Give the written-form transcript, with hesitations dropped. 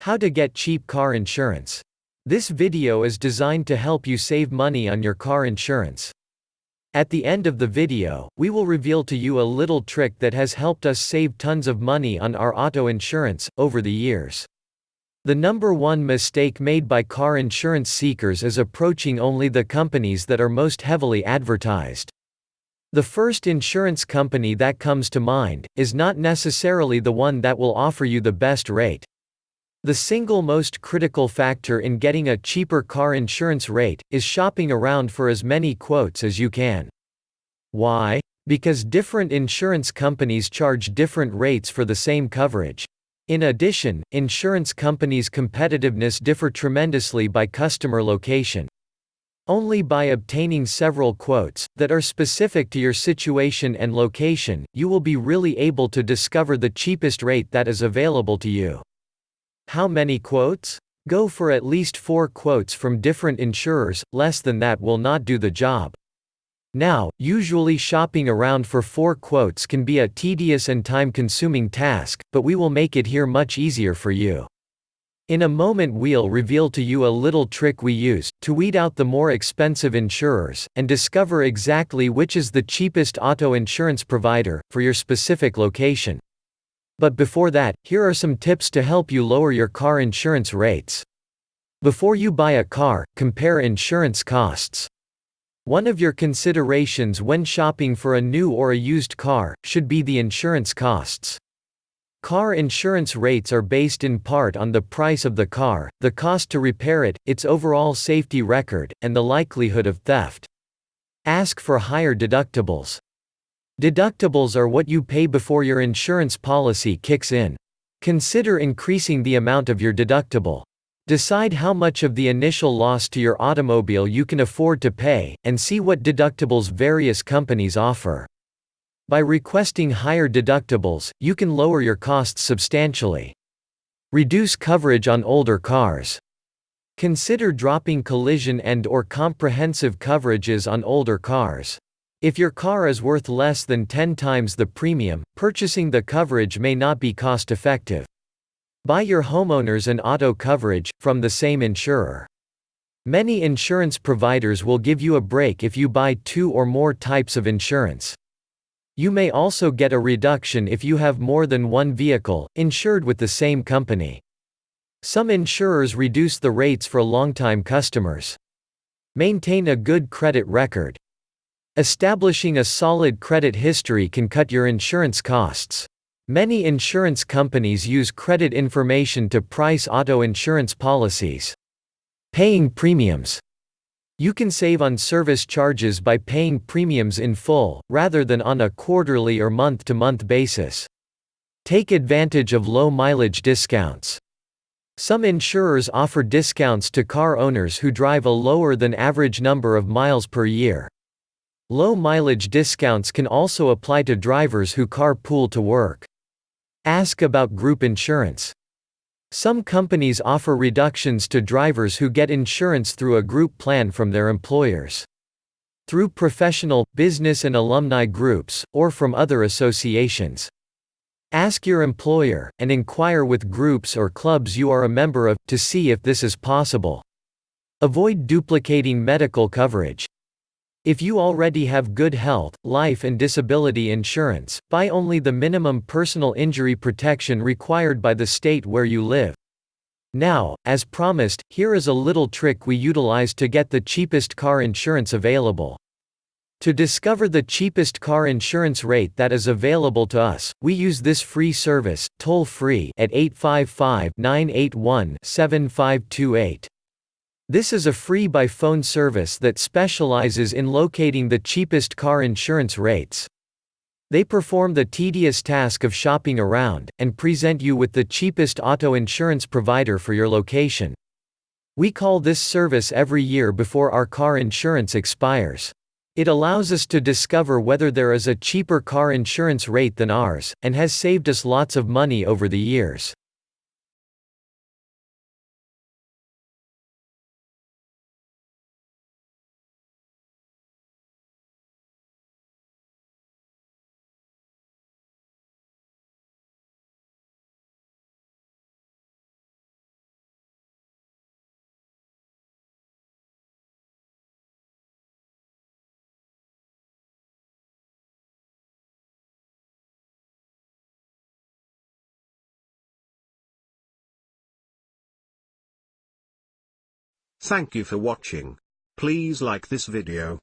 How to get cheap car insurance. This video is designed to help you save money on your car insurance. At the end of the video, we will reveal to you a little trick that has helped us save tons of money on our auto insurance over the years. The number one mistake made by car insurance seekers is approaching only the companies that are most heavily advertised. The first insurance company that comes to mind is not necessarily the one that will offer you the best rate. The single most critical factor in getting a cheaper car insurance rate is shopping around for as many quotes as you can. Why? Because different insurance companies charge different rates for the same coverage. In addition, insurance companies' competitiveness differ tremendously by customer location. Only by obtaining several quotes that are specific to your situation and location, you will be really able to discover the cheapest rate that is available to you. How many quotes? Go for at least 4 quotes from different insurers, less than that will not do the job. Now, usually shopping around for 4 quotes can be a tedious and time-consuming task, but we will make it here much easier for you. In a moment we'll reveal to you a little trick we use to weed out the more expensive insurers and discover exactly which is the cheapest auto insurance provider for your specific location. But before that, here are some tips to help you lower your car insurance rates. Before you buy a car, compare insurance costs. One of your considerations when shopping for a new or a used car should be the insurance costs. Car insurance rates are based in part on the price of the car, the cost to repair it, its overall safety record, and the likelihood of theft. Ask for higher deductibles. Deductibles are what you pay before your insurance policy kicks in. Consider increasing the amount of your deductible. Decide how much of the initial loss to your automobile you can afford to pay, and see what deductibles various companies offer. By requesting higher deductibles, you can lower your costs substantially. Reduce coverage on older cars. Consider dropping collision and/or comprehensive coverages on older cars. If your car is worth less than 10 times the premium, purchasing the coverage may not be cost-effective. Buy your homeowners and auto coverage from the same insurer. Many insurance providers will give you a break if you buy 2 or more types of insurance. You may also get a reduction if you have more than one vehicle insured with the same company. Some insurers reduce the rates for longtime customers. Maintain a good credit record. Establishing a solid credit history can cut your insurance costs. Many insurance companies use credit information to price auto insurance policies. Paying premiums. You can save on service charges by paying premiums in full, rather than on a quarterly or month-to-month basis. Take advantage of low mileage discounts. Some insurers offer discounts to car owners who drive a lower than average number of miles per year. Low mileage discounts can also apply to drivers who carpool to work. Ask about group insurance. Some companies offer reductions to drivers who get insurance through a group plan from their employers. Through professional, business and alumni groups, or from other associations. Ask your employer, and inquire with groups or clubs you are a member of, to see if this is possible. Avoid duplicating medical coverage. If you already have good health, life and disability insurance, buy only the minimum personal injury protection required by the state where you live. Now, as promised, here is a little trick we utilize to get the cheapest car insurance available. To discover the cheapest car insurance rate that is available to us, we use this free service, toll-free, at 855-981-7528. This is a free by-phone service that specializes in locating the cheapest car insurance rates. They perform the tedious task of shopping around, and present you with the cheapest auto insurance provider for your location. We call this service every year before our car insurance expires. It allows us to discover whether there is a cheaper car insurance rate than ours, and has saved us lots of money over the years. Thank you for watching. Please like this video.